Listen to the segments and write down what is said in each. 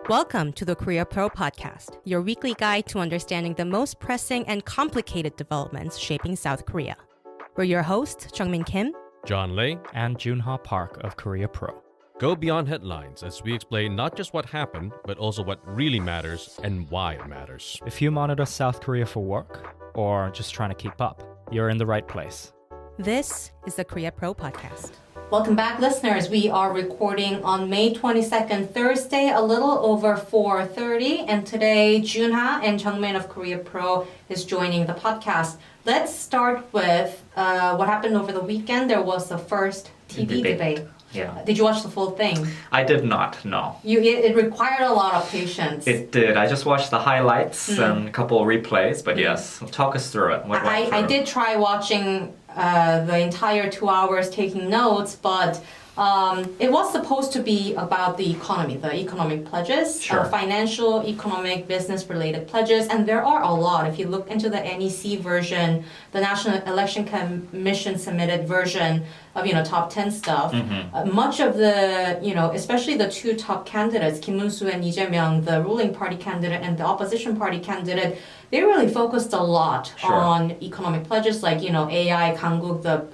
Welcome to the Korea Pro Podcast, your weekly guide to understanding the most pressing and complicated developments shaping South Korea. We're your hosts, Jeongmin Kim, John Lei, and Joon Ha Park of Korea Pro. Go beyond headlines as we explain not just what happened, but also what really matters and why it matters. If you monitor South Korea for work or just trying to keep up, you're in the right place. This is the Korea Pro Podcast. Welcome back, listeners. We are recording on May 22nd, Thursday, a little over 4:30. And today, Joon Ha and Jeongmin of Korea Pro is joining the podcast. Let's start with what happened over the weekend. There was the first TV debate. Yeah. Did you watch the full thing? I did not, no. It required a lot of patience. It did. I just watched the highlights and a couple of replays, but yes, talk us through it. I did try watching the entire 2 hours taking notes, but it was supposed to be about the economy, the economic pledges, Sure. Financial, economic, business-related pledges, and there are a lot. If you look into the NEC version, the National Election Commission submitted version of, top 10 stuff, much of the, especially the two top candidates, Kim Moon-soo and Jae-myung, the ruling party candidate and the opposition party candidate, they really focused a lot on economic pledges like, AI, Kangguk, the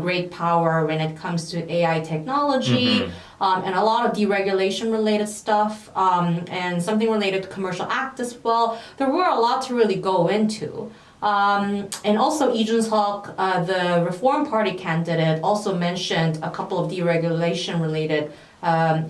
great power when it comes to AI technology, and a lot of deregulation related stuff, and something related to commercial act as well. There were a lot to really go into. And also Lee Jun-seok, the Reform Party candidate, also mentioned a couple of deregulation related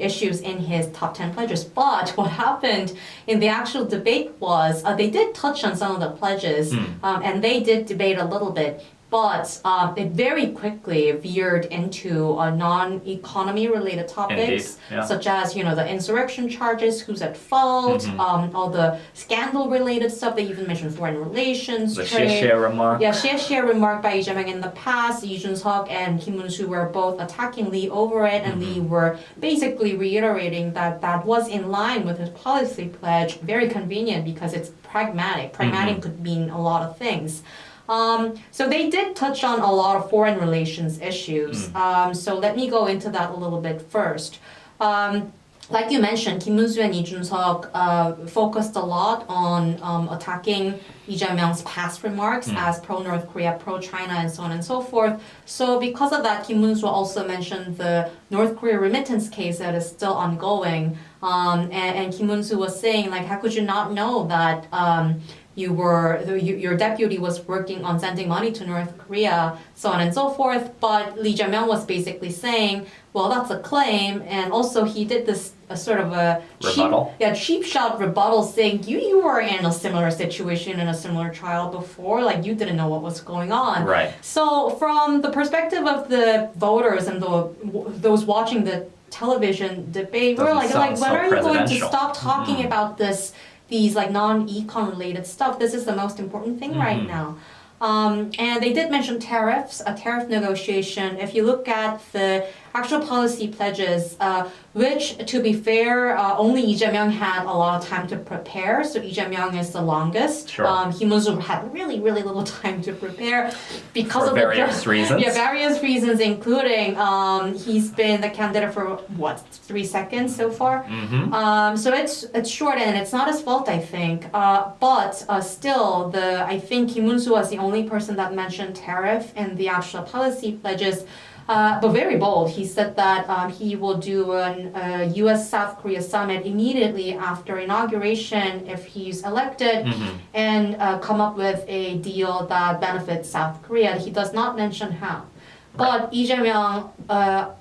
issues in his top 10 pledges. But what happened in the actual debate was they did touch on some of the pledges, and they did debate a little bit. But it very quickly veered into non-economy related topics, such as, the insurrection charges, who's at fault, all the scandal related stuff. They even mentioned foreign relations, the trade. share remark. Yeah, share remark by Jae-myung in the past. Lee Jun-seok and Kim Moon-soo were both attacking Lee over it, and Lee were basically reiterating that that was in line with his policy pledge. Very convenient because it's pragmatic. Pragmatic could mean a lot of things. So they did touch on a lot of foreign relations issues. So let me go into that a little bit first. Like you mentioned, Kim Moon-soo and Lee Jun-seok focused a lot on attacking Lee Jae-myung's past remarks as pro-North Korea, pro-China, and so on and so forth. So because of that, Kim Moon-soo also mentioned the North Korea remittance case that is still ongoing. And Kim Moon-soo was saying, how could you not know that your deputy was working on sending money to North Korea, so on and so forth. But Lee Jae-myung was basically saying, well, that's a claim, and also he did this sort of a cheap shot rebuttal, saying you were in a similar situation in a similar trial before, you didn't know what was going on. Right. So from the perspective of the voters and those watching the television debate, we're like, when are you going to stop talking about these non-econ related stuff? This is the most important thing right now. And they did mention tariffs, a tariff negotiation. If you look at the actual policy pledges, which, to be fair, only Lee Jae-myung had a lot of time to prepare. So Lee Jae-myung is the longest. Sure. Kim Moon-soo had really, really little time to prepare because of various reasons. Yeah, various reasons, including he's been the candidate for 3 seconds so far. So it's short and it's not his fault, I think. But still, I think Kim Moon-soo was the only person that mentioned tariff in the actual policy pledges. But very bold. He said that he will do a U.S.-South Korea summit immediately after inauguration if he's elected and come up with a deal that benefits South Korea. He does not mention how. But Lee Jae-myung,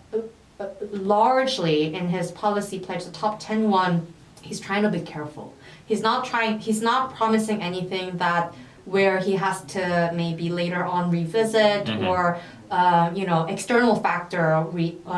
largely in his policy pledge, the top 10 one, he's trying to be careful. He's not promising anything where he has to maybe later on revisit or external factor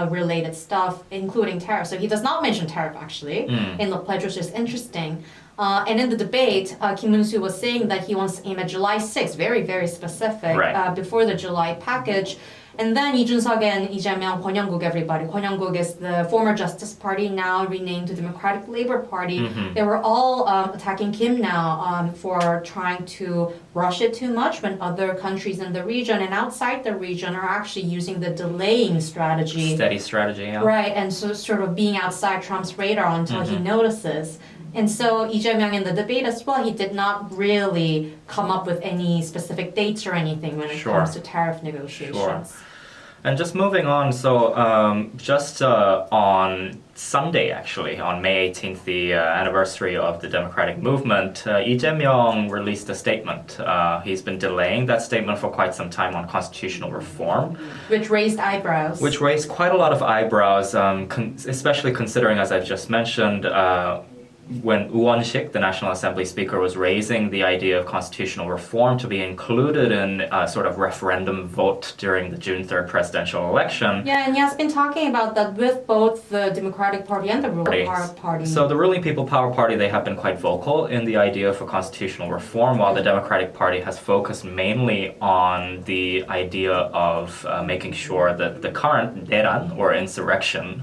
related stuff, including tariff. So he does not mention tariff actually in the pledge, which is interesting. And in the debate, Kim Moon-soo was saying that he wants to aim at July 6th, very, very specific, before the July package. And then Lee Jun-suk and Lee Jae-myung, Kwon everybody. Kwon is the former Justice Party, now renamed to Democratic Labor Party. They were all attacking Kim now for trying to rush it too much when other countries in the region and outside the region are actually using the delaying strategy. Steady strategy, yeah. Right, and so sort of being outside Trump's radar until he notices. And so Lee Jae-myung in the debate as well, he did not really come up with any specific dates or anything when it comes to tariff negotiations. And just moving on, so just on Sunday, actually, on May 18th, the anniversary of the democratic movement, Lee Jae-myung released a statement. He's been delaying that statement for quite some time on constitutional reform. Which raised eyebrows. Which raised quite a lot of eyebrows, especially considering, as I've just mentioned, when Woo Won-sik, the National Assembly Speaker, was raising the idea of constitutional reform to be included in a sort of referendum vote during the June 3rd presidential election. Yeah, and he has been talking about that with both the Democratic Party and the ruling party. So the ruling People Power Party, they have been quite vocal in the idea for constitutional reform, while the Democratic Party has focused mainly on the idea of making sure that the current deran, or insurrection,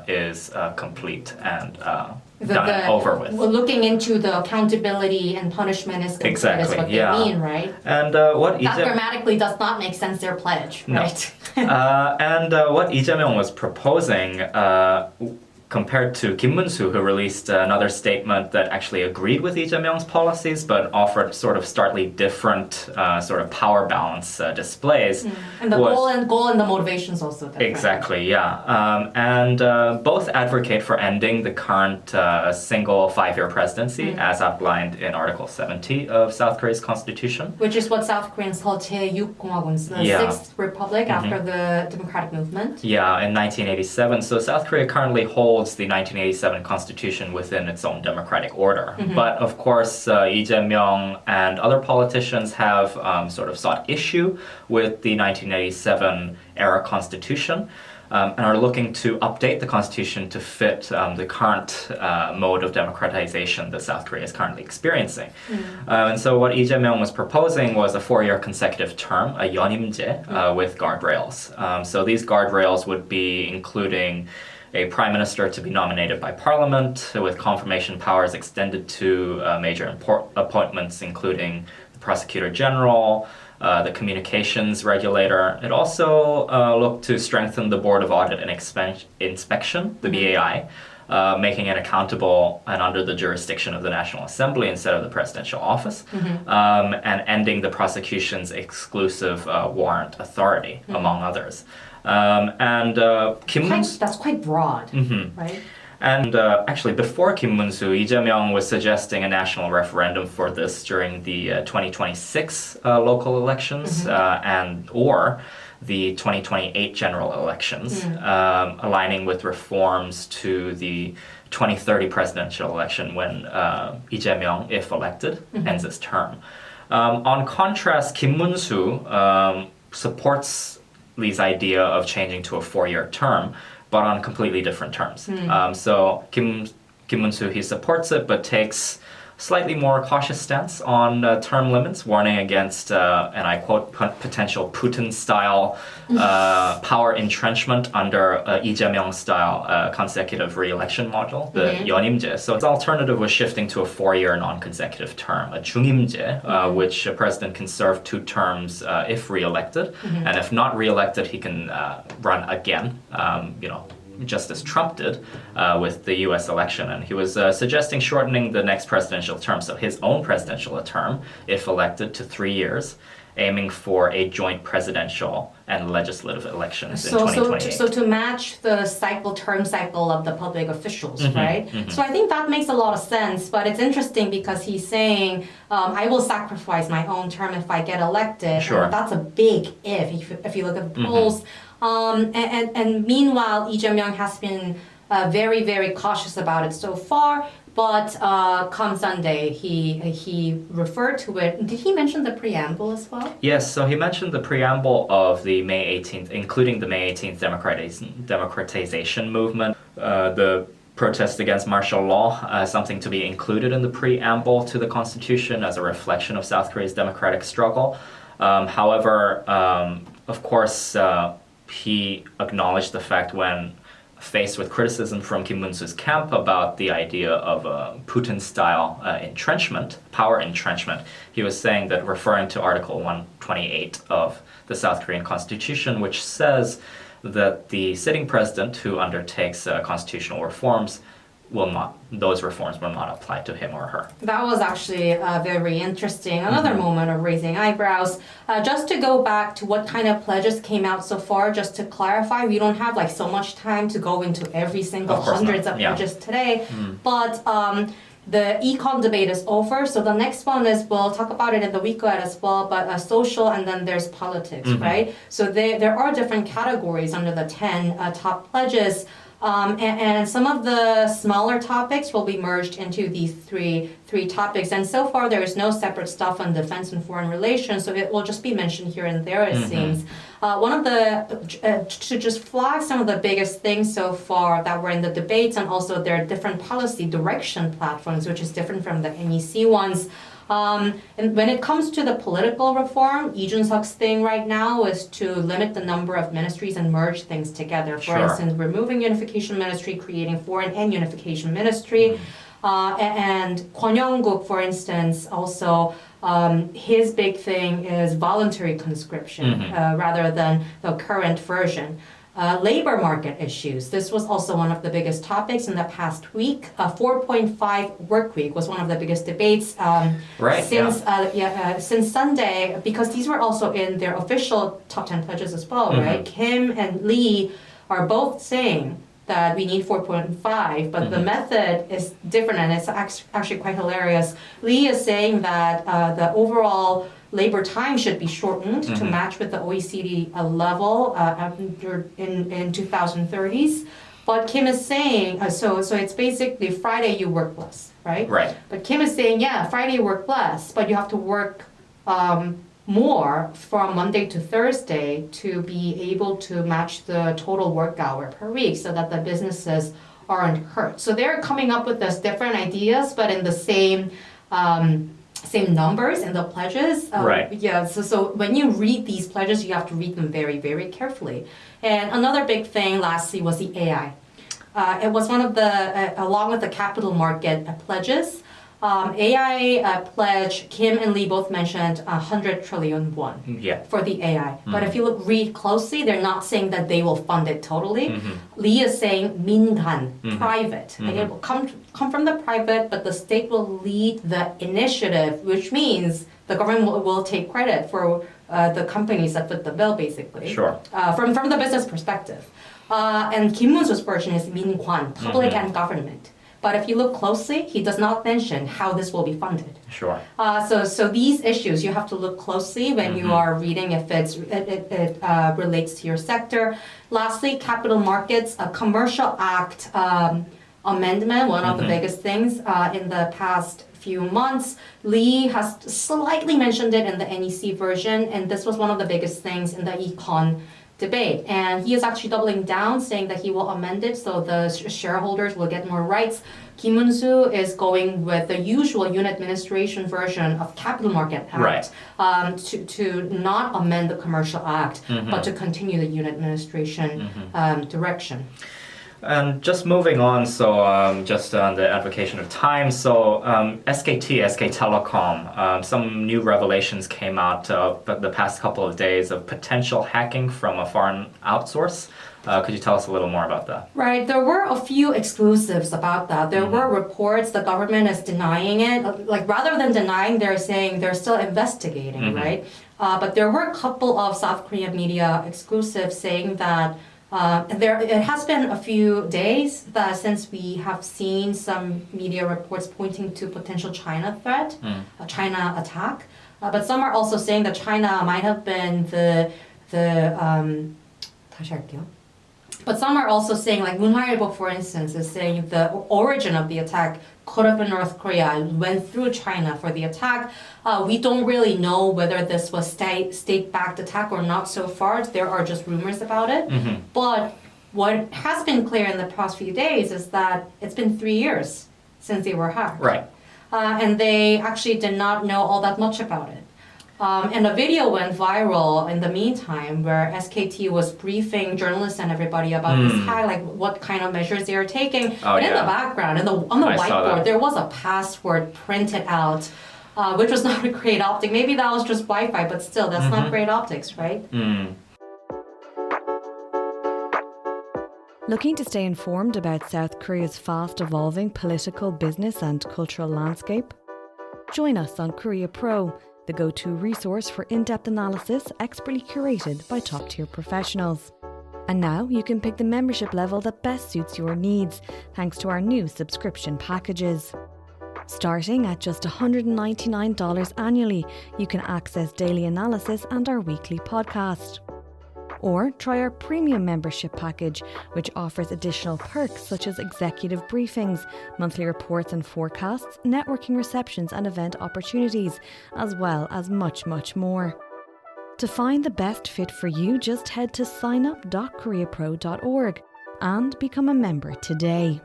is complete and over with. Looking into the accountability and punishment is complete, is what they mean, right? And what that grammatically does not make sense, their pledge, right? And what Lee Jae-myung was proposing, compared to Kim Moon-soo, who released another statement that actually agreed with Lee Jae-myung's policies, but offered sort of starkly different sort of power balance displays. And the goal and the motivations also different. Exactly, yeah. And both advocate for ending the current single 5-year presidency, as outlined in Article 70 of South Korea's constitution. Which is what South Koreans call 제6공화국, the Sixth Republic after the democratic movement. Yeah, in 1987. So South Korea currently holds the 1987 constitution within its own democratic order. But of course, Lee Jae-myung and other politicians have sort of sought issue with the 1987 era constitution. And are looking to update the constitution to fit the current mode of democratization that South Korea is currently experiencing. And so what Lee Jae-myung was proposing was a 4-year consecutive term, a yeonimje, with guardrails. So these guardrails would be including a prime minister to be nominated by parliament, with confirmation powers extended to major appointments, including the prosecutor general, the communications regulator. It also looked to strengthen the Board of Audit and Inspection, the BAI, making it accountable and under the jurisdiction of the National Assembly instead of the presidential office, and ending the prosecution's exclusive warrant authority, among others. Kim Moon-soo, that's quite broad, right? And actually, before Kim Moon-soo, Lee Jae-myung was suggesting a national referendum for this during the 2026 local elections or the 2028 general elections, aligning with reforms to the 2030 presidential election when Lee Jae-myung, if elected, ends his term. On contrast, Kim Moon-soo supports Lee's idea of changing to a 4-year term, but on completely different terms. So Kim Moon-soo, he supports it, but takes slightly more cautious stance on term limits, warning against, and I quote, potential Putin-style power entrenchment under Lee Jae-myung-style consecutive re-election model, the yeonimje. So its alternative was shifting to a 4-year non-consecutive term, a 중임제, which a president can serve 2 terms if re-elected, and if not re-elected, he can run again, just as Trump did with the US election. And he was suggesting shortening the next presidential term, so his own presidential term, if elected, to 3 years, aiming for a joint presidential and legislative elections in 2028. So to match the term cycle of the public officials, right? So I think that makes a lot of sense, but it's interesting because he's saying, I will sacrifice my own term if I get elected. Sure. And that's a big if you look at the polls. And meanwhile, Lee Jae-myung has been very, very cautious about it so far. But come Sunday, he referred to it. Did he mention the preamble as well? Yes, so he mentioned the preamble of the May 18th, including the May 18th democratization movement, the protest against martial law, something to be included in the preamble to the Constitution as a reflection of South Korea's democratic struggle. However, of course, he acknowledged the fact when faced with criticism from Kim Moon-soo's camp about the idea of a Putin-style entrenchment, power entrenchment. He was saying that, referring to Article 128 of the South Korean Constitution, which says that the sitting president who undertakes constitutional reforms those reforms will not apply to him or her. That was actually very interesting. Another moment of raising eyebrows. Just to go back to what kind of pledges came out so far, just to clarify, we don't have like so much time to go into every single hundreds of pledges today. But the econ debate is over, so the next one is, we'll talk about it in the week ahead as well, but social, and then there's politics, right? So there are different categories under the 10 top pledges. And some of the smaller topics will be merged into these three topics. And so far, there is no separate stuff on defense and foreign relations, so it will just be mentioned here and there, it seems. One of the, to just flag some of the biggest things so far that were in the debates, and also their different policy direction platforms, which is different from the NEC ones. And when it comes to the political reform, Lee Jun-suk's thing right now is to limit the number of ministries and merge things together. For instance, removing unification ministry, creating foreign and unification ministry. And Kwon Young-guk, for instance, also his big thing is voluntary conscription rather than the current version. Labor market issues. This was also one of the biggest topics in the past week. 4.5 work week was one of the biggest debates since Sunday, because these were also in their official top 10 pledges as well, right? Kim and Lee are both saying that we need 4.5, but the method is different, and it's actually quite hilarious. Lee is saying that the overall labor time should be shortened to match with the OECD level in 2030s. But Kim is saying, so it's basically Friday you work less, right? Right. But Kim is saying, yeah, Friday you work less, but you have to work more from Monday to Thursday to be able to match the total work hour per week so that the businesses aren't hurt. So they're coming up with these different ideas, but in the same numbers in the pledges. Right. Yeah, so when you read these pledges, you have to read them very, very carefully. And another big thing, lastly, was the AI. It was one of the, along with the capital market pledges, AI pledge, Kim and Lee both mentioned 100 trillion won for the AI. But if you read closely, they're not saying that they will fund it totally. Lee is saying 민간, private. And it will come from the private, but the state will lead the initiative, which means the government will take credit for the companies that fit the bill, basically. Sure. From the business perspective. And Kim Moon-soo's version is 민관, public and government. But if you look closely, he does not mention how this will be funded. Sure. So these issues, you have to look closely when you are reading if it relates to your sector. Lastly, capital markets, a commercial act amendment, one of the biggest things in the past few months. Lee has slightly mentioned it in the NEC version, and this was one of the biggest things in the econ debate. And he is actually doubling down, saying that he will amend it so the shareholders will get more rights. Kim Moon-soo is going with the usual unit administration version of Capital Market Act, to not amend the Commercial Act, but to continue the unit administration direction. And just moving on, so just on the advocation of time, so SKT, SK Telecom, some new revelations came out the past couple of days of potential hacking from a foreign outsource. Could you tell us a little more about that? Right, there were a few exclusives about that. There were reports, the government is denying it. Like, rather than denying, they're saying they're still investigating, right? But there were a couple of South Korean media exclusives saying that it has been a few days since we have seen some media reports pointing to potential China threat, a China attack. But some are also saying that China might have been 다시 할게요. But some are also saying, like 문화일보, for instance, is saying the origin of the attack could have been North Korea, went through China for the attack. We don't really know whether this was state-backed attack or not so far. There are just rumors about it. But what has been clear in the past few days is that it's been 3 years since they were hacked. Right. And they actually did not know all that much about it. And a video went viral in the meantime where SKT was briefing journalists and everybody about this hack, like what kind of measures they are taking. Oh, and in yeah. the background, on the I saw that. whiteboard, there was a password printed out, which was not a great optic. Maybe that was just Wi-Fi, but still, that's not great optics, right? Looking to stay informed about South Korea's fast evolving political, business and cultural landscape? Join us on Korea Pro, the go-to resource for in-depth analysis expertly curated by top-tier professionals. And now you can pick the membership level that best suits your needs, thanks to our new subscription packages. Starting at just $199 annually, you can access daily analysis and our weekly podcast. Or try our premium membership package, which offers additional perks such as executive briefings, monthly reports and forecasts, networking receptions and event opportunities, as well as much, much more. To find the best fit for you, just head to signup.koreapro.org and become a member today.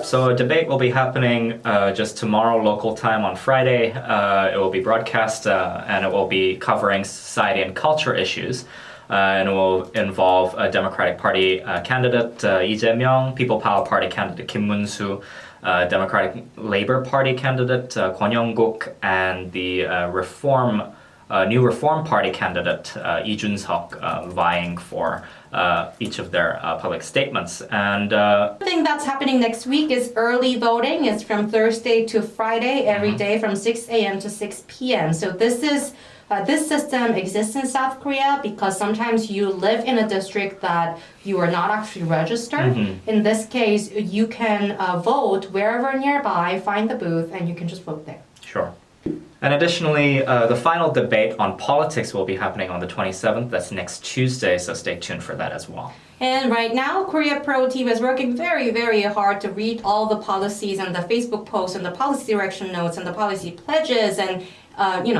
So a debate will be happening just tomorrow local time on Friday. It will be broadcast and it will be covering society and culture issues. And it will involve a Democratic Party candidate, Lee Jae-myung, People Power Party candidate, Kim Moon-soo, Democratic Labor Party candidate, Kwon Young-guk, and the New Reform Party candidate, Lee Jun-seok, vying for each of their public statements. And The thing that's happening next week is early voting. It's from Thursday to Friday, every day from 6 a.m. to 6 p.m. So this system exists in South Korea because sometimes you live in a district that you are not actually registered. In this case, you can vote wherever nearby, find the booth, and you can just vote there. Sure. And additionally, the final debate on politics will be happening on the 27th. That's next Tuesday, so stay tuned for that as well. And right now, Korea Pro team is working very, very hard to read all the policies and the Facebook posts and the policy direction notes and the policy pledges and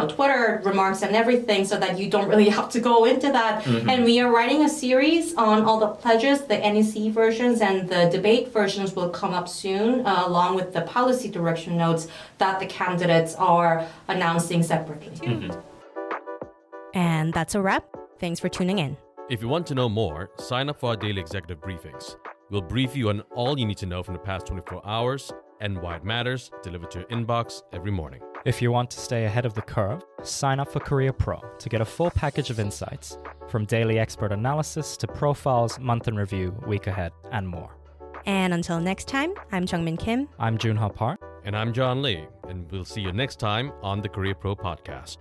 Twitter remarks and everything so that you don't really have to go into that. And we are writing a series on all the pledges, the NEC versions and the debate versions will come up soon, along with the policy direction notes that the candidates are announcing separately. And that's a wrap. Thanks for tuning in. If you want to know more, sign up for our daily executive briefings. We'll brief you on all you need to know from the past 24 hours and why it matters, delivered to your inbox every morning. If you want to stay ahead of the curve, sign up for Korea Pro to get a full package of insights, from daily expert analysis to profiles, month in review, week ahead, and more. And until next time, I'm Jeongmin Kim. I'm Joon Ha Park. And I'm John Lee, and we'll see you next time on the Korea Pro Podcast.